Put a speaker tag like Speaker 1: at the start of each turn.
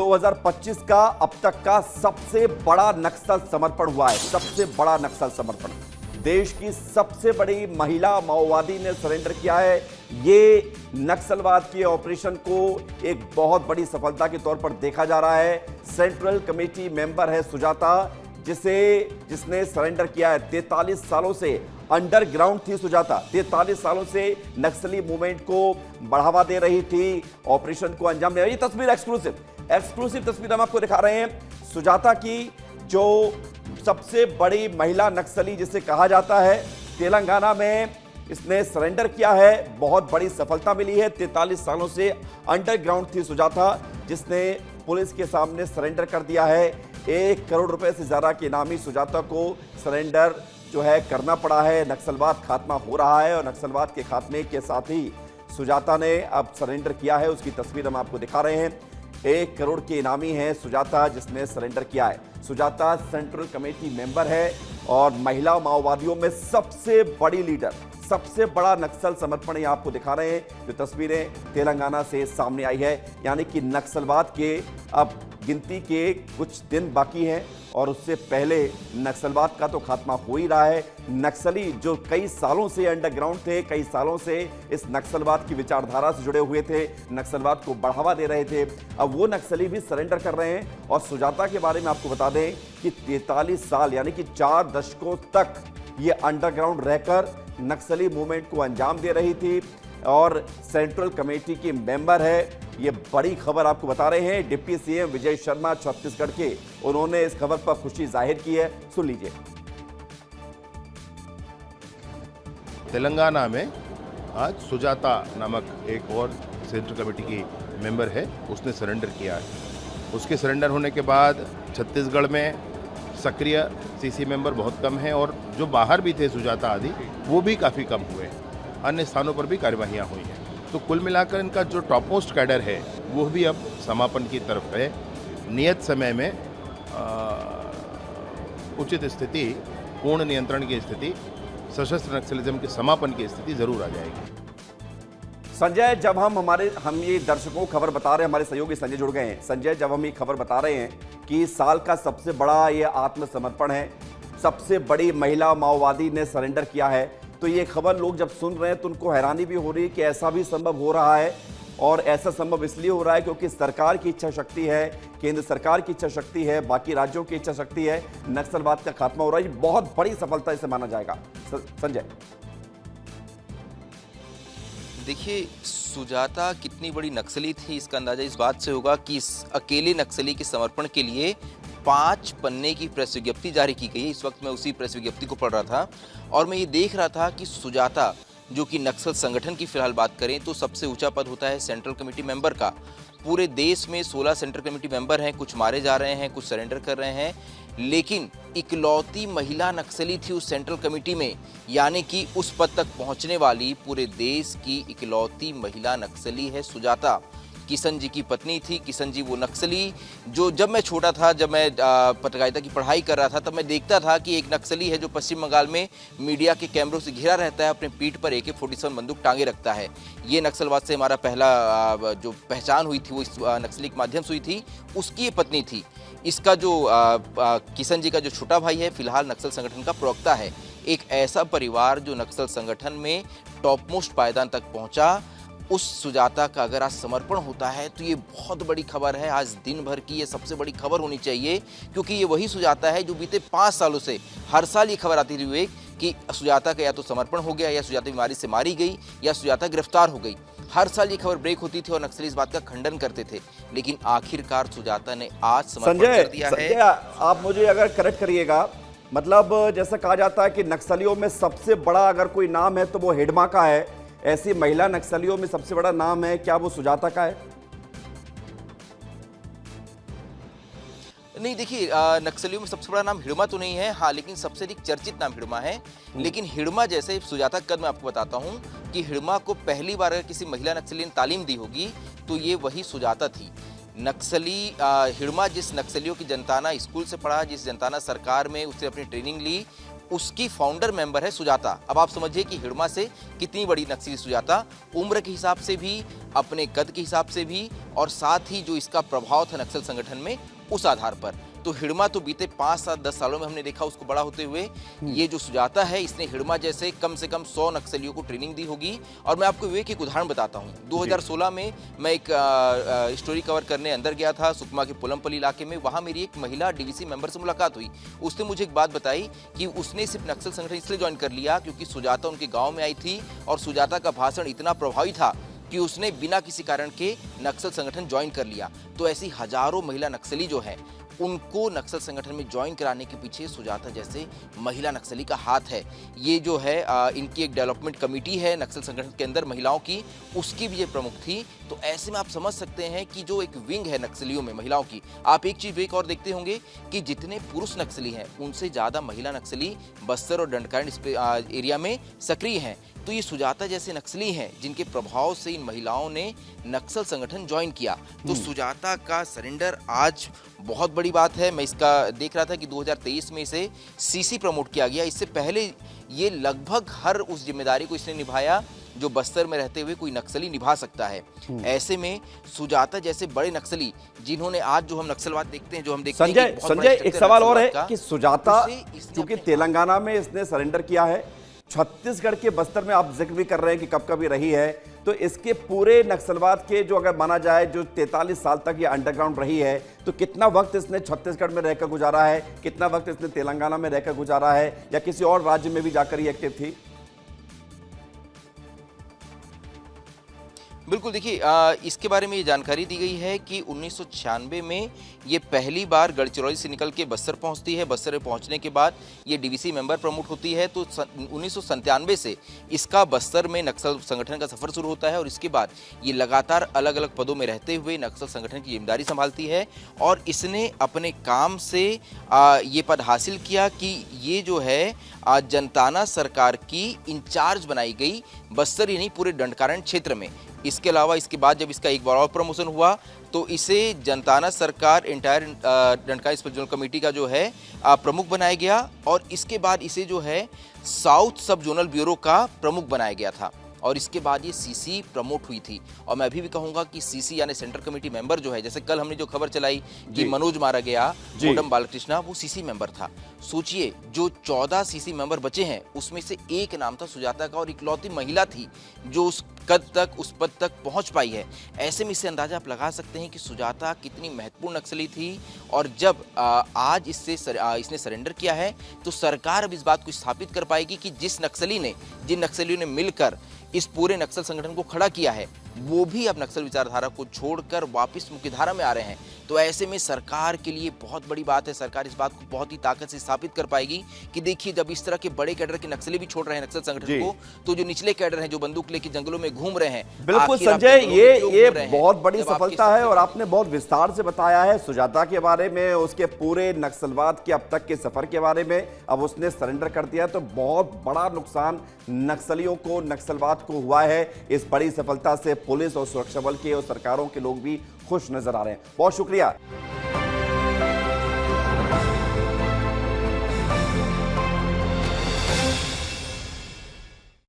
Speaker 1: 2025 का अब तक का सबसे बड़ा नक्सल समर्पण हुआ है। सबसे बड़ा नक्सल समर्पण, देश की सबसे बड़ी महिला माओवादी ने सरेंडर किया है। ये नक्सलवाद के ऑपरेशन को एक बहुत बड़ी सफलता के तौर पर देखा जा रहा है। सेंट्रल कमेटी मेंबर है सुजाता, जिसने सरेंडर किया है। 43 सालों से अंडरग्राउंड थी सुजाता, 43 सालों से नक्सली मूवमेंट को बढ़ावा दे रही थी, ऑपरेशन को अंजाम दे रही। तस्वीर एक्सक्लूसिव तस्वीर हम आपको दिखा रहे हैं सुजाता की, जो सबसे बड़ी महिला नक्सली जिसे कहा जाता है। तेलंगाना में इसने सरेंडर किया है, बहुत बड़ी सफलता मिली है। 43 सालों से अंडरग्राउंड थी सुजाता, जिसने पुलिस के सामने सरेंडर कर दिया है। 1 करोड़ रुपए से ज्यादा के इनामी सुजाता को सरेंडर जो है करना पड़ा है। नक्सलवाद खात्मा हो रहा है और नक्सलवाद के खात्मे के साथ ही सुजाता ने अब सरेंडर किया है। उसकी तस्वीर हम आपको दिखा रहे हैं। 1 करोड़ के इनामी है सुजाता, जिसने सरेंडर किया है। सुजाता सेंट्रल कमेटी मेंबर है और महिला माओवादियों में सबसे बड़ी लीडर, सबसे बड़ा नक्सल समर्पण ये आपको दिखा रहे हैं। जो तस्वीरें तेलंगाना से सामने आई है, यानी कि नक्सलवाद के अब गिनती के कुछ दिन बाकी हैं और उससे पहले नक्सलवाद का तो खात्मा हो ही रहा है। नक्सली जो कई सालों से अंडरग्राउंड थे, कई सालों से इस नक्सलवाद की विचारधारा से जुड़े हुए थे, नक्सलवाद को बढ़ावा दे रहे थे, अब वो नक्सली भी सरेंडर कर रहे हैं। और सुजाता के बारे में आपको बता दें कि 43 साल यानी कि 4 दशकों तक ये अंडरग्राउंड रहकर नक्सली मूवमेंट को अंजाम दे रही थी और सेंट्रल कमेटी की मेंबर है। ये बड़ी खबर आपको बता रहे हैं। डिप्टी सीएम विजय शर्मा छत्तीसगढ़ के, उन्होंने इस खबर पर खुशी जाहिर की है। सुन लीजिए।
Speaker 2: तेलंगाना में आज सुजाता नामक एक और सेंट्रल कमेटी की मेंबर है, उसने सरेंडर किया है। उसके सरेंडर होने के बाद छत्तीसगढ़ में सक्रिय सीसी मेंबर बहुत कम हैं और जो बाहर भी थे सुजाता आदि, वो भी काफ़ी कम हुए हैं। अन्य स्थानों पर भी कार्यवाहियाँ हुई हैं। तो कुल मिलाकर इनका जो टॉप मोस्ट कैडर है वो भी अब समापन की तरफ है। नियत समय में उचित स्थिति, पूर्ण नियंत्रण की स्थिति, सशस्त्र नक्सलिज्म के समापन की स्थिति जरूर आ जाएगी।
Speaker 1: संजय, जब हम ये दर्शकों को खबर बता रहे हैं, हमारे सहयोगी संजय जुड़ गए हैं। संजय, जब हम ये खबर बता रहे हैं कि साल का सबसे बड़ा ये आत्मसमर्पण है, सबसे बड़ी महिला माओवादी ने सरेंडर किया है, तो ये खबर लोग जब सुन रहे हैं तो उनको हैरानी भी हो रही है कि ऐसा भी संभव हो रहा है। और ऐसा संभव इसलिए हो रहा है क्योंकि सरकार की इच्छा शक्ति है, केंद्र सरकार की इच्छा शक्ति है, बाकी राज्यों की इच्छा शक्ति है, नक्सलवाद का खात्मा हो रहा है। ये बहुत बड़ी सफलता इसे माना जाएगा। संजय,
Speaker 3: देखिए, सुजाता कितनी बड़ी नक्सली थी इसका अंदाजा इस बात से होगा कि इस अकेले नक्सली के समर्पण के लिए 5 पन्ने की प्रेस विज्ञप्ति जारी की गई है। इस वक्त मैं उसी प्रेस विज्ञप्ति को पढ़ रहा था और मैं ये देख रहा था कि सुजाता, जो कि नक्सल संगठन की फिलहाल बात करें तो सबसे ऊंचा पद होता है सेंट्रल कमेटी मेंबर का। पूरे देश में 16 सेंट्रल कमेटी मेंबर हैं, कुछ मारे जा रहे हैं, कुछ सरेंडर कर रहे हैं, लेकिन इकलौती महिला नक्सली थी उस सेंट्रल कमेटी में, यानी कि उस पद तक पहुंचने वाली पूरे देश की इकलौती महिला नक्सली है सुजाता। किशन जी की पत्नी थी। किशन जी वो नक्सली जो, जब मैं छोटा था, जब मैं पत्रकारिता की पढ़ाई कर रहा था, तब मैं देखता था कि एक नक्सली है जो पश्चिम बंगाल में मीडिया के कैमरों से घिरा रहता है, अपने पीठ पर AK-47 बंदूक टांगे रखता है। ये नक्सलवाद से हमारा पहला जो पहचान हुई थी वो इस नक्सली के माध्यम से हुई थी। उसकी ये पत्नी थी। इसका जो किशन जी का जो छोटा भाई है, फिलहाल नक्सल संगठन का प्रवक्ता है। एक ऐसा परिवार जो नक्सल संगठन में टॉप मोस्ट पायदान तक पहुंचा, उस सुजाता का अगर आज समर्पण होता है तो ये बहुत बड़ी खबर है। आज दिन भर की ये सबसे बड़ी खबर होनी चाहिए, क्योंकि ये वही सुजाता है जो बीते 5 सालों से हर साल ये खबर आती रही कि सुजाता का या तो समर्पण हो गया, या सुजाता बीमारी से मारी गई, या सुजाता गिरफ्तार हो गई। हर साल ये खबर ब्रेक होती थी और नक्सली इस बात का खंडन करते थे, लेकिन आखिरकार सुजाता ने आज समर्पण कर दिया है।
Speaker 1: संजय, आप मुझे अगर करेक्ट करिएगा, मतलब जैसा कहा जाता है कि नक्सलियों में सबसे बड़ा अगर कोई नाम है तो वो हिडमा का है, ऐसी महिला नक्सलियों में सबसे बड़ा नाम है, क्या वो सुजाता का है?
Speaker 3: नहीं, देखिए, नक्सलियों में सबसे बड़ा नाम हिडमा तो नहीं है, हाँ, लेकिन सबसे अधिक चर्चित नाम हिडमा है। लेकिन हिडमा जैसे सुजाता कद मैं आपको बताता हूँ कि हिडमा को पहली बार अगर किसी महिला नक्सली ने तालीम दी होगी तो ये वही सुजाता थी। नक्सली हिडमा जिस नक्सलियों की जनताना स्कूल से पढ़ा, जिस जनताना सरकार में उससे अपनी ट्रेनिंग ली, उसकी फाउंडर मेंबर है सुजाता। अब आप समझिए कि हिडमा से कितनी बड़ी नक्सली सुजाता, उम्र के हिसाब से भी, अपने कद के हिसाब से भी और साथ ही जो इसका प्रभाव था नक्सल संगठन में उस आधार पर। तो हिड़मा तो बीते 5, 7, 10 सालों में हमने देखा उसको बड़ा होते हुए। ये जो सुजाता है इसने हिड़मा जैसे कम से कम 100 नक्सलियों को ट्रेनिंग दी होगी। और मैं आपको विवेक एक उदाहरण बताता हूँ। 2016 में मैं एक स्टोरी कवर करने अंदर गया था सुकमा के पुलमपल्ली इलाके में। वहाँ मेरी एक महिला डीवीसी मेंबर से मुलाकात हुई। उसने मुझे एक बात बताई कि उसने सिर्फ नक्सल संगठन इसलिए ज्वाइन कर लिया क्योंकि सुजाता उनके गाँव में आई थी और सुजाता का भाषण इतना प्रभावी था कि उसने बिना किसी कारण के नक्सल संगठन ज्वाइन कर लिया। तो ऐसी हजारों महिला नक्सली जो है उनको नक्सल संगठन में ज्वाइन कराने के पीछे सुजाता जैसे महिला नक्सली का हाथ है। ये जो है इनकी एक डेवलपमेंट कमेटी है नक्सल संगठन के अंदर महिलाओं की, उसकी भी ये प्रमुख थी। तो ऐसे में आप समझ सकते हैं कि जो एक विंग है नक्सलियों में महिलाओं की। आप एक चीज एक और देखते होंगे कि जितने पुरुष नक्सली हैं उनसे ज्यादा महिला नक्सली बस्तर और दंडकारण्य एरिया में सक्रिय हैं। तो ये सुजाता जैसे नक्सली हैं जिनके प्रभाव से इन महिलाओं ने नक्सल संगठन ज्वाइन किया। तो सुजाता का सरेंडर आज बहुत बड़ी बात है। मैं इसका देख रहा था कि 2023 में इसे सीसी प्रमोट किया गया। इससे पहले ये लगभग हर उस जिम्मेदारी को इसने निभाया जो बस्तर में रहते हुए कोई नक्सली निभा सकता है। ऐसे में सुजाता जैसे बड़े नक्सली जिन्होंने आज जो हम नक्सलवाद देखते हैं, जो हम देखते हैं
Speaker 1: संजय एक सवाल और है कि सुजाता क्योंकि तेलंगाना में इसने सरेंडर किया है, छत्तीसगढ़ के बस्तर में आप जिक्र भी कर रहे हैं कि कब कभी रही है, तो इसके पूरे नक्सलवाद के जो अगर माना जाए जो 43 साल तक ये अंडरग्राउंड रही है, तो कितना वक्त इसने छत्तीसगढ़ में रहकर गुजारा है, कितना वक्त इसने तेलंगाना में रहकर गुजारा है, या किसी और राज्य में भी जाकर ये एक्टिव थी?
Speaker 3: बिल्कुल, देखिए इसके बारे में ये जानकारी दी गई है कि 1996 में ये पहली बार गढ़चिरौली से निकल के बस्तर पहुंचती है। बस्तर में पहुंचने के बाद ये डीवीसी मेंबर प्रमोट होती है। तो 1997 से इसका बस्तर में नक्सल संगठन का सफर शुरू होता है और इसके बाद ये लगातार अलग अलग पदों में रहते हुए नक्सल संगठन की जिम्मेदारी संभालती है। और इसने अपने काम से ये पद हासिल किया कि ये जो है जनताना सरकार की इंचार्ज बनाई गई बस्तर ही नहीं पूरे दंडकारण्य क्षेत्र में। इसके अलावा इसके बाद जब इसका एक बार और प्रमोशन हुआ तो इसे जनताना सरकार इंटायर दंडकारण्य स्पेशल कमेटी का जो है प्रमुख बनाया गया। और इसके बाद इसे जो है साउथ सब जोनल ब्यूरो का प्रमुख बनाया गया था। और इसके बाद ये सीसी प्रमोट हुई थी। और मैं अभी भी कहूंगा कि सीसी यानी सेंट्रल कमेटी मेंबर जो है, जैसे कल हमने जो खबर चलाई कि मनोज मारा गया, कोडम बालकृष्णा, वो सीसी मेंबर था। सोचिए जो 14 सीसी मेंबर बचे हैं उसमें से एक नाम था सुजाता का और इकलौती महिला थी जो उस पद तक पहुंच पाई है। ऐसे में इससे अंदाजा आप लगा सकते हैं कि सुजाता कितनी महत्वपूर्ण नक्सली थी। और जब आज इसने सरेंडर किया है तो सरकार अब इस बात को स्थापित कर पाएगी कि जिन नक्सलियों ने मिलकर इस पूरे नक्सल संगठन को खड़ा किया है वो भी अब नक्सल विचारधारा को छोड़कर वापस मुख्यधारा में आ रहे हैं। तो ऐसे में सरकार के लिए बहुत बड़ी बात है। सरकार इस बात को बहुत ही ताकत से स्थापित कर पाएगी कि देखिए जब इस तरह के बड़े कैडर के नक्सली भी छोड़ रहे हैं नक्सल संगठन को, तो जो निचले कैडर हैं जो बंदूक लेके जंगलों में घूम रहे हैं।
Speaker 1: बिल्कुल संजय, ये बहुत बड़ी सफलता है और आपने बहुत विस्तार से बताया है सुजाता के बारे में, उसके पूरे नक्सलवाद के अब तक के सफर के बारे में। अब उसने सरेंडर कर दिया तो बहुत बड़ा नुकसान नक्सलियों को, नक्सलवाद को हुआ है। इस बड़ी सफलता से पुलिस और सुरक्षा बल के और सरकारों के लोग भी खुश नजर आ रहे हैं। बहुत शुक्रिया।